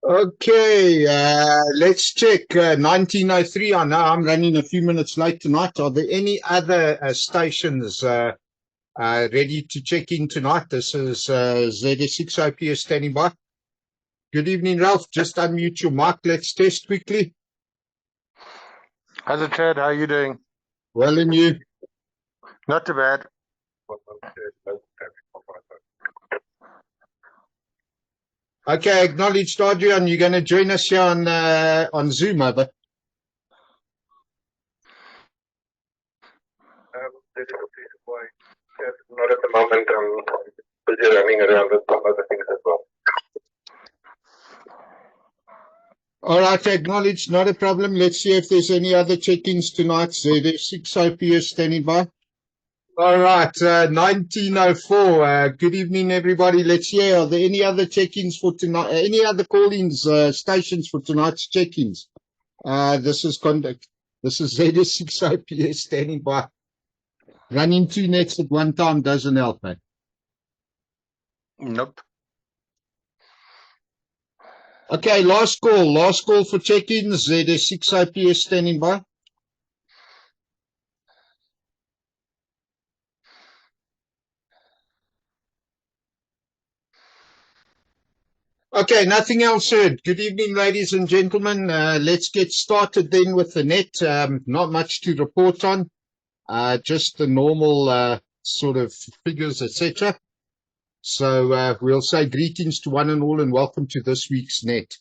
Okay, let's check. 1903. I know I'm running a few minutes late tonight. Are there any other stations ready to check in tonight? This is ZS6OPS standing by. Good evening, Ralph. Just unmute your mic. Let's test quickly. How's it, Chad? How are you doing? Well, and you? Not too bad. Okay, acknowledged, Adrian. You're going to join us here on Zoom, over. Not at the moment. I'm busy running around with some other things as well. All right, acknowledged. Not a problem. Let's see if there's any other check-ins tonight. ZS6OPS standing by. All right, 1904. Good evening, everybody. Let's hear. Are there any other check-ins for tonight? Any other call-ins, stations for tonight's check-ins? This is conduct. This is ZS6OPS standing by. Running two nets at one time doesn't help, mate. Nope. Okay, last call for check-ins. ZS6OPS standing by. Okay, nothing else heard. Good evening, ladies and gentlemen. Let's get started then with the net. Not much to report on. Just the normal sort of figures, etc. So we'll say greetings to one and all and welcome to this week's net.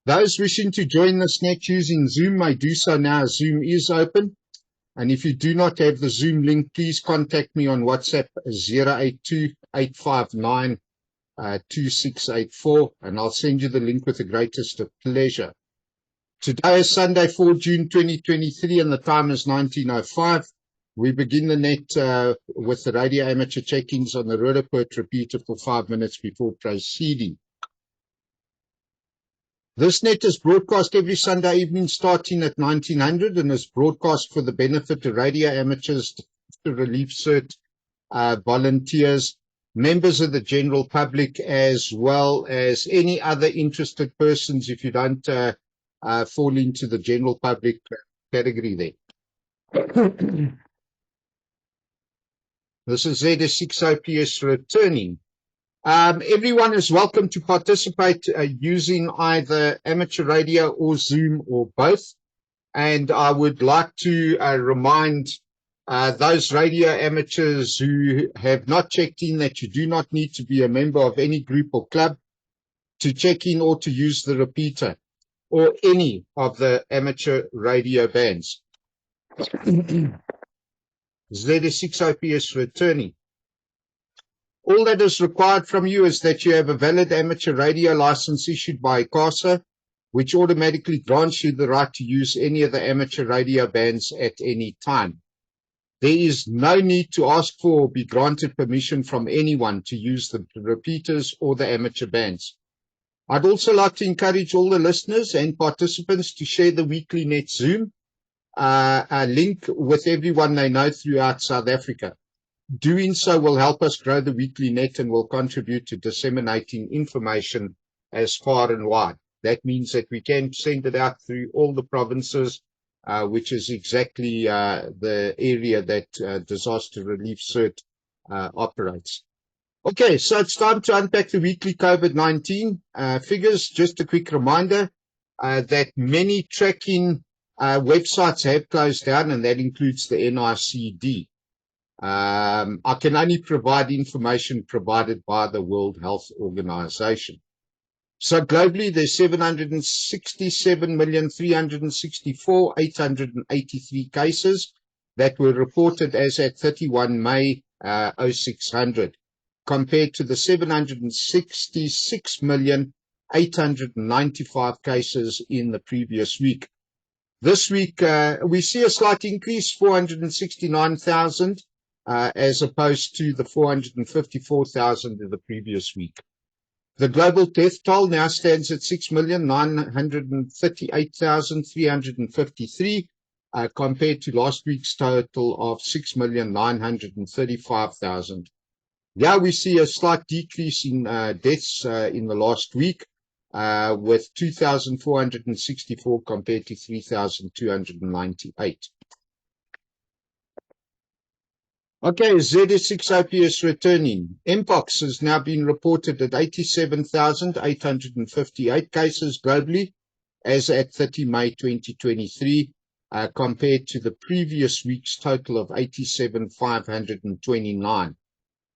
Those wishing to join this net using Zoom may do so now. Zoom is open. And if you do not have the Zoom link, please contact me on WhatsApp 082-859 2684, and I'll send you the link with the greatest of pleasure. Today is Sunday, 4 June 2023, and the time is 19:05. We begin the net with the radio amateur check-ins on the Roodepoort repeater for 5 minutes before proceeding. This net is broadcast every Sunday evening starting at 1900 and is broadcast for the benefit of radio amateurs, relief cert, volunteers, members of the general public, as well as any other interested persons if you don't fall into the general public category there. This is ZS6OPS returning. Everyone is welcome to participate using either amateur radio or Zoom or both. And I would like to remind those radio amateurs who have not checked in that you do not need to be a member of any group or club to check in or to use the repeater or any of the amateur radio bands. ZS6OPS returning. All that is required from you is that you have a valid amateur radio license issued by ICASA, which automatically grants you the right to use any of the amateur radio bands at any time. There is no need to ask for or be granted permission from anyone to use the repeaters or the amateur bands. I'd also like to encourage all the listeners and participants to share the Weekly Net Zoom link with everyone they know throughout South Africa. Doing so will help us grow the Weekly Net and will contribute to disseminating information as far and wide. That means that we can send it out through all the provinces, which is exactly the area that Disaster Relief Cert operates. Okay, so it's time to unpack the weekly COVID-19 figures. Just a quick reminder that many tracking websites have closed down, and that includes the NICD. I can only provide information provided by the World Health Organization. So globally, there's 767,364,883 cases that were reported as at 31 May 0600, compared to the 766,895 cases in the previous week. This week, we see a slight increase, 469,000, as opposed to the 454,000 in the previous week. The global death toll now stands at 6,938,353, compared to last week's total of 6,935,000. Yeah, we see a slight decrease in deaths in the last week. with 2,464 compared to 3,298. Okay, ZS6-OPS returning. Mpox has now been reported at 87,858 cases globally as at 30 May 2023, compared to the previous week's total of 87,529.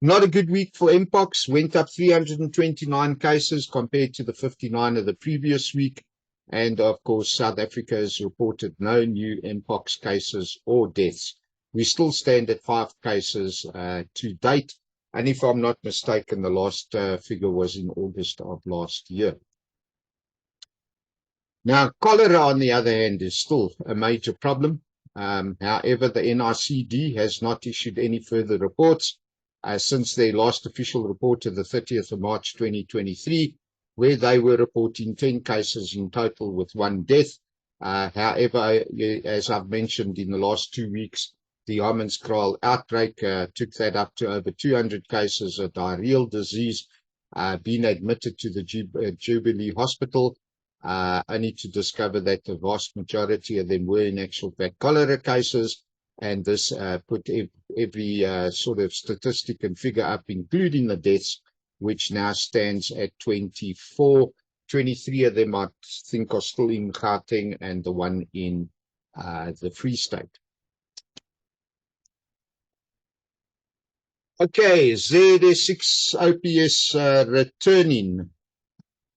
Not a good week for Mpox, went up 329 cases compared to the 59 of the previous week. And of course, South Africa has reported no new Mpox cases or deaths. We still stand at 5 cases to date. And if I'm not mistaken, the last figure was in August of last year. Now, cholera, on the other hand, is still a major problem. However, the NICD has not issued any further reports since their last official report of the 30th of March 2023, where they were reporting 10 cases in total with 1 death. However, as I've mentioned in the last 2 weeks, the Hammanskraal outbreak took that up to over 200 cases of diarrheal disease, being admitted to the Jubilee Hospital, only to discover that the vast majority of them were in actual fact cholera cases. And this put every sort of statistic and figure up, including the deaths, which now stands at 24. 23 of them, I think, are still in Gauteng, and the one in the Free State. Okay, ZS6-OPS returning.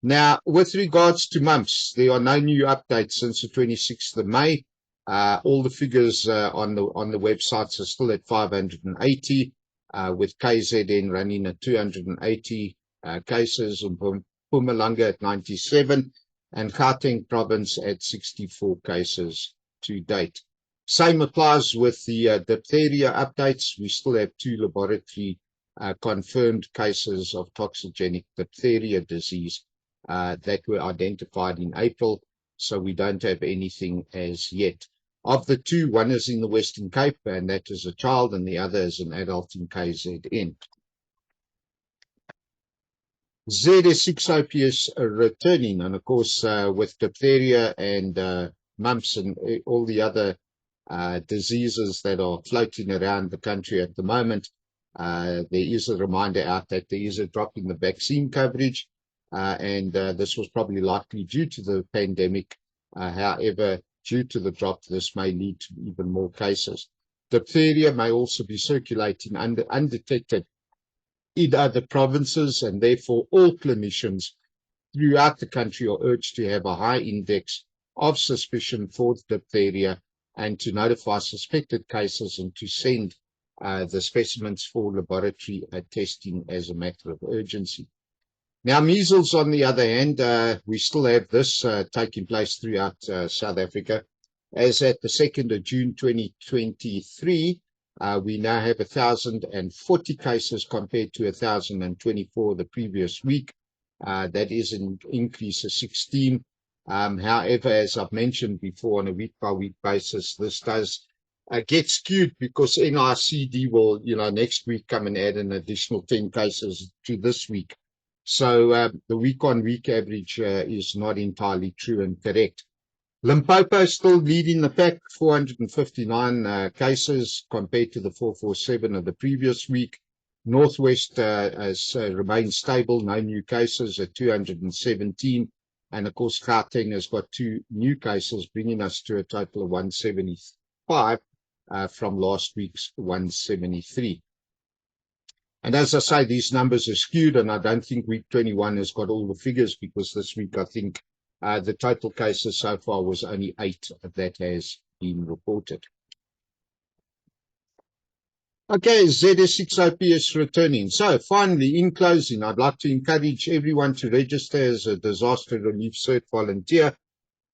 Now, with regards to mumps, there are no new updates since the 26th of May. All the figures on the websites are still at 580, with KZN running at 280 cases, and Mpumalanga at 97, and Gauteng province at 64 cases to date. Same applies with the diphtheria updates. We still have 2 laboratory confirmed cases of toxigenic diphtheria disease that were identified in April, so we don't have anything as yet. Of the 2, one is in the Western Cape, and that is a child, and the other is an adult in KZN. ZS6-OPS returning, and of course with diphtheria and mumps and all the other diseases that are floating around the country at the moment, there is a reminder out that there is a drop in the vaccine coverage, and this was probably likely due to the pandemic. However, due to the drop, this may lead to even more cases. Diphtheria may also be circulating undetected in other provinces, and therefore all clinicians throughout the country are urged to have a high index of suspicion for diphtheria and to notify suspected cases and to send the specimens for laboratory testing as a matter of urgency. Now, measles, on the other hand, we still have this taking place throughout South Africa. As at the 2nd of June 2023, we now have 1,040 cases compared to 1,024 the previous week. That is an increase of 16. However, as I've mentioned before, on a week-by-week basis, this does get skewed because NICD will, next week come and add an additional 10 cases to this week. So the week-on-week average is not entirely true and correct. Limpopo is still leading the pack, 459 cases compared to the 447 of the previous week. Northwest has remained stable, no new cases at 217. And of course, Gauteng has got 2 new cases, bringing us to a total of 175 from last week's 173. And as I say, these numbers are skewed, and I don't think week 21 has got all the figures, because this week I think the total cases so far was only 8 that has been reported. Okay, ZS6-OPS returning. So finally, in closing, I'd like to encourage everyone to register as a disaster relief cert volunteer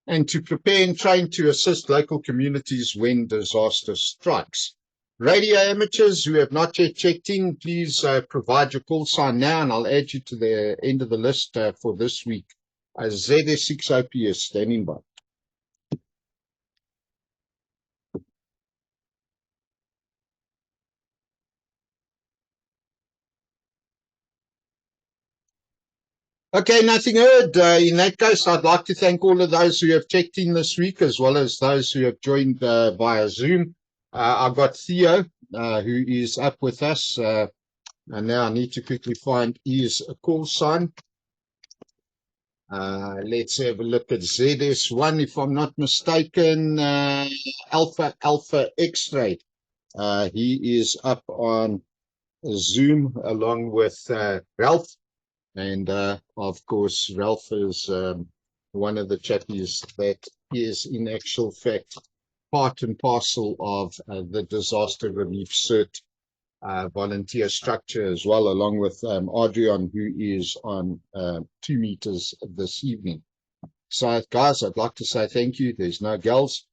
and to prepare and train to assist local communities when disaster strikes. Radio amateurs who have not yet checked in, please provide your call sign now, and I'll add you to the end of the list for this week. ZS6-OPS standing by. Okay, nothing heard. In that case, I'd like to thank all of those who have checked in this week, as well as those who have joined via Zoom. I've got Theo, who is up with us. And now I need to quickly find his call sign. Let's have a look at ZS1, if I'm not mistaken. Alpha X-ray. He is up on Zoom along with Ralph. And of course, Ralph is one of the chappies that is in actual fact part and parcel of the disaster relief cert volunteer structure as well, along with Adrian, who is on 2 meters this evening. So guys, I'd like to say thank you. There's no girls.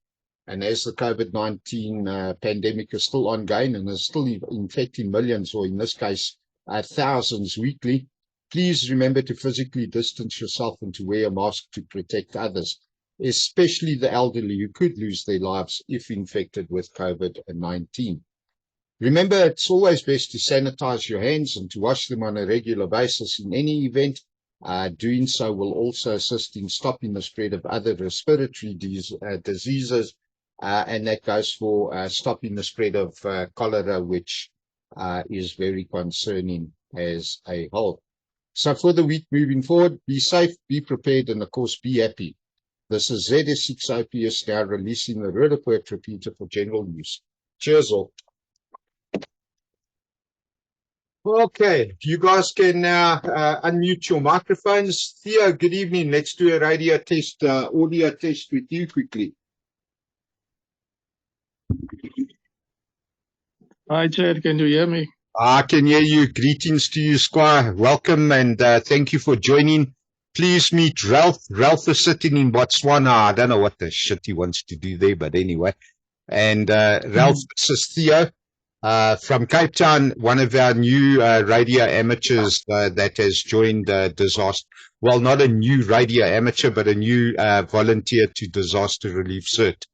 And as the COVID-19 pandemic is still ongoing and is still infecting millions, or in this case, thousands weekly, please remember to physically distance yourself and to wear a mask to protect others, especially the elderly who could lose their lives if infected with COVID-19. Remember, it's always best to sanitize your hands and to wash them on a regular basis in any event. Doing so will also assist in stopping the spread of other respiratory diseases, and that goes for stopping the spread of cholera, which is very concerning as a whole. So for the week moving forward, be safe, be prepared, and of course, be happy. This is ZS6OPS now releasing the Rudderpoort repeater for general use. Cheers all. Okay, you guys can now unmute your microphones. Theo, good evening. Let's do a radio test, audio test with you quickly. Hi, Chad. Can you hear me? I can hear you. Greetings to you, Squire. Welcome and thank you for joining. Please meet Ralph. Ralph is sitting in Botswana. I don't know what the shit he wants to do there, but anyway. And Ralph, this is Theo. From Cape Town, one of our new radio amateurs that has joined disaster. Well, not a new radio amateur, but a new volunteer to disaster relief cert.